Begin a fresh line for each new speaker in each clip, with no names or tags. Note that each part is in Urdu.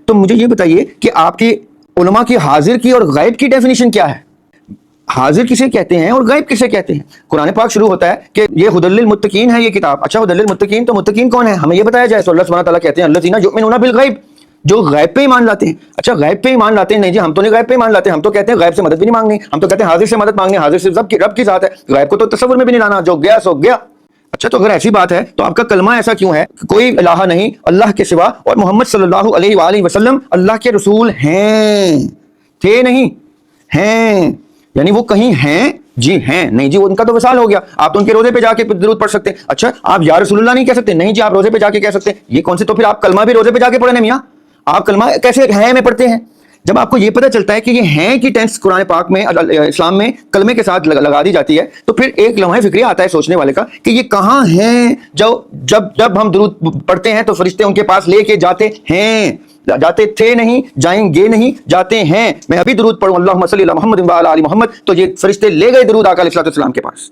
تو مجھے یہ بتائیے کہ آپ کے علماء کی حاضر کی اور غائب کی ڈیفینیشن کیا ہے؟ حاضر کسے کہتے ہیں اور غائب کسے کہتے ہیں؟ قرآن پاک شروع ہوتا ہے کہ یہ ہدی للمتقین ہے یہ کتاب. اچھا ہدی للمتقین تو متقین کون ہے ہمیں یہ بتایا جائے. تو اللہ سبحانہ تعالیٰ کہتے ہیں الذین یؤمنون بالغیب, جو غیب پہ ایمان لاتے ہیں. اچھا غیب پہ ایمان لاتے ہیں, نہیں جی ہم تو نہیں غیب پہ ایمان لاتے, ہم تو کہتے ہیں غیب سے مدد بھی نہیں مانگنی, ہم تو کہتے ہیں حاضر سے مدد مانگنی, حاضر سے رب کی ذات ہے, غیب کو تو تصور میں بھی نہیں لانا, جو گیا سو گیا. اچھا تو اگر ایسی بات ہے تو آپ کا کلمہ ایسا کیوں ہے کوئی الہ نہیں اللہ کے سوا اور محمد صلی اللہ علیہ وآلہ وسلم اللہ کے رسول ہیں, تھے نہیں ہیں, یعنی وہ کہیں ہیں جی ہیں, نہیں جی ان کا تو وصال ہو گیا, آپ تو ان کے روزے پہ جا کے درود پڑھ سکتے ہیں. اچھا آپ یا رسول اللہ نہیں کہہ سکتے, نہیں جی آپ روزے پہ جا کے کہہ سکتے ہیں. یہ کون سے, تو پھر آپ کلمہ بھی روزے پہ جا کے پڑھیں میاں, آپ کلمہ کیسے ہیں میں پڑھتے ہیں؟ جب آپ کو یہ پتہ چلتا ہے کہ یہ ہیں کی ٹینس قرآن پاک میں اسلام میں کلمے کے ساتھ لگا دی جاتی ہے, تو پھر ایک لمحہ فکری آتا ہے سوچنے والے کا کہ یہ کہاں ہیں. جب ہم درود پڑھتے ہیں تو فرشتے ان کے پاس لے کے جاتے ہیں, جاتے تھے نہیں, جائیں گے نہیں, جاتے ہیں. میں ابھی درود پڑھوں اللہم صلی علی محمد وعلی آل محمد, تو یہ فرشتے لے گئے درود آقا علیہ السلام کے پاس.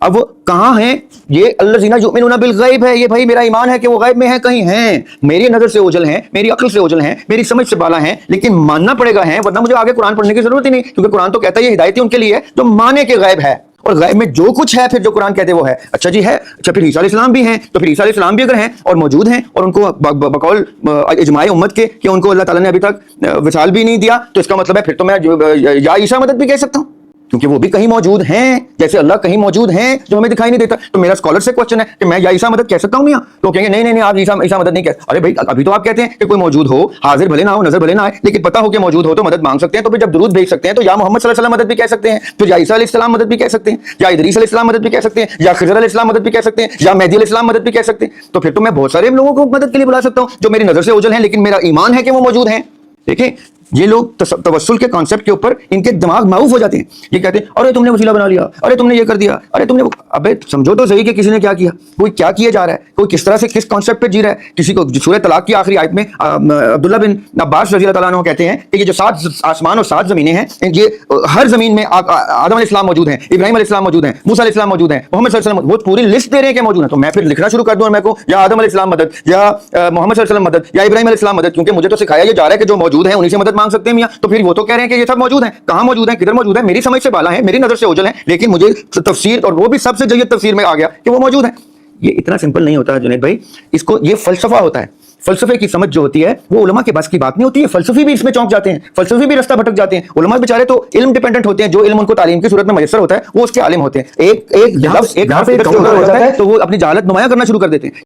اب وہ کہاں ہیں؟ یہ الذین یؤمنون بالغیب ہے, یہ بھائی میرا ایمان ہے کہ وہ غیب میں ہیں, کہیں ہیں, میری نظر سے اوجھل ہیں, میری عقل سے اوجھل ہیں, میری سمجھ سے بالا ہیں, لیکن ماننا پڑے گا ہیں, ورنہ مجھے آگے قرآن پڑھنے کی ضرورت ہی نہیں, کیونکہ قرآن تو کہتا ہے یہ ہدایتی ان کے لیے ہے جو مانے کہ غیب ہے, اور غیب میں جو کچھ ہے پھر جو قرآن کہتے وہ ہے. اچھا جی ہے, اچھا پھر عیسیٰ علیہ السلام بھی ہیں, تو پھر عیسیٰ علیہ السلام بھی اگر ہیں اور موجود ہیں اور ان کو بقول اجماع امت کے کہ ان کو اللہ تعالیٰ نے ابھی تک وصال بھی نہیں دیا, تو اس کا مطلب ہے پھر تو میں یا عیسیٰ مدد بھی کہہ سکتا ہوں, کیونکہ وہ بھی کہیں موجود ہیں جیسے اللہ کہیں موجود ہیں جو ہمیں دکھائی نہیں دیتا. تو میرا اسکالر سے کوشچن ہے کہ میں یا عیسیٰ مدد کہہ سکتا ہوں میاں, تو کہیں گے نہیں نہیں آپ عیسیٰ مدد نہیں کہہ. ارے بھائی ابھی تو آپ کہتے ہیں کہ کوئی موجود ہو, حاضر بھلے نہ ہو, نظر بھلے نہ آئے, لیکن پتہ ہو کہ موجود ہو تو مدد مانگ سکتے ہیں. تو پھر جب درود بھیج سکتے ہیں تو یا محمد صلی اللہ علیہ وسلم مدد بھی کہہ سکتے ہیں, پھر یا عیسیٰ علیہ السلام مدد بھی کہہ سکتے ہیں, یا ادریس علیہ السلام مدد بھی کہہ سکتے ہیں, یا خضر علیہ السلام مدد بھی کہہ سکتے ہیں, یا مہدی علیہ السلام مدد بھی کہہ سکتے ہیں. تو پھر تو میں بہت سارے لوگوں کو مدد کے لیے بلا سکتا ہوں جو میری نظر سے اوجھل ہیں لیکن میرا ایمان ہے کہ وہ موجود ہیں. دیکھیں یہ لوگ توسل کے کانسیپٹ کے اوپر ان کے دماغ معروف ہو جاتے ہیں. یہ کہتے ہیں ارے تم نے وسیلہ بنا لیا, ارے تم نے یہ کر دیا, ارے تم نے, ابے سمجھو تو صحیح کہ کسی نے کیا کیا, کوئی کیا کیا جا رہا ہے, کوئی کس طرح سے کس کانسیپٹ پہ جی رہا ہے. کسی کو سورہ طلاق کی آخری آیت میں عبداللہ بن عباس رضی اللہ تعالیٰ عنہ کہتے ہیں کہ یہ جو 7 آسمان اور 7 زمینیں ہیں, یہ ہر زمین میں آدم علیہ السلام موجود ہیں, ابراہیم علیہ السلام موجود ہیں, موسیٰ علیہ السلام موجود ہیں, محمد صلی اللہ علیہ وسلم, وہ پوری لسٹ دے رہے ہیں کہ موجود ہیں. تو میں پھر لکھنا شروع کر دوں اور میں کو یا آدم علیہ السلام مدد, یا محمد صلی اللہ علیہ وسلم مدد, یا ابراہیم علیہ السلام مدد, کیونکہ مجھے تو سکھایا یہ جا رہا ہے کہ جو موجود ہیں انہیں سے مدد مانگ سکتے ہیں میاں. تو پھر وہ تو کہہ رہے ہیں کہ یہ سب موجود ہیں, کہاں موجود ہیں, کدھر موجود ہیں, میری سمجھ سے بالا ہیں, میری نظر سے اوجھل ہیں, لیکن مجھے تفسیر, اور وہ بھی سب سے جید تفسیر میں آ گیا کہ وہ موجود ہیں. یہ اتنا سمپل نہیں ہوتا جنید بھائی, اس کو یہ فلسفہ ہوتا ہے. فلسفے کی سمجھ جو ہوتی ہے وہ علماء کے بس کی بات نہیں ہوتی ہے. فلسفی بھی اس میں چونک جاتے ہیں, فلسفی بھی رستہ بھٹک جاتے ہیں. علماء بیچارے تو علم ڈیپینڈنٹ ہوتے ہیں, جو علم ان کو تعلیم کی صورت میں میسر ہوتا ہے وہ اس کے عالم ہوتے ہیں. ایک لفظ ایک حرف ایک ہو جاتا ہے تو وہ اپنی جہالت نمایاں کرنا شروع کر دیتے ہیں.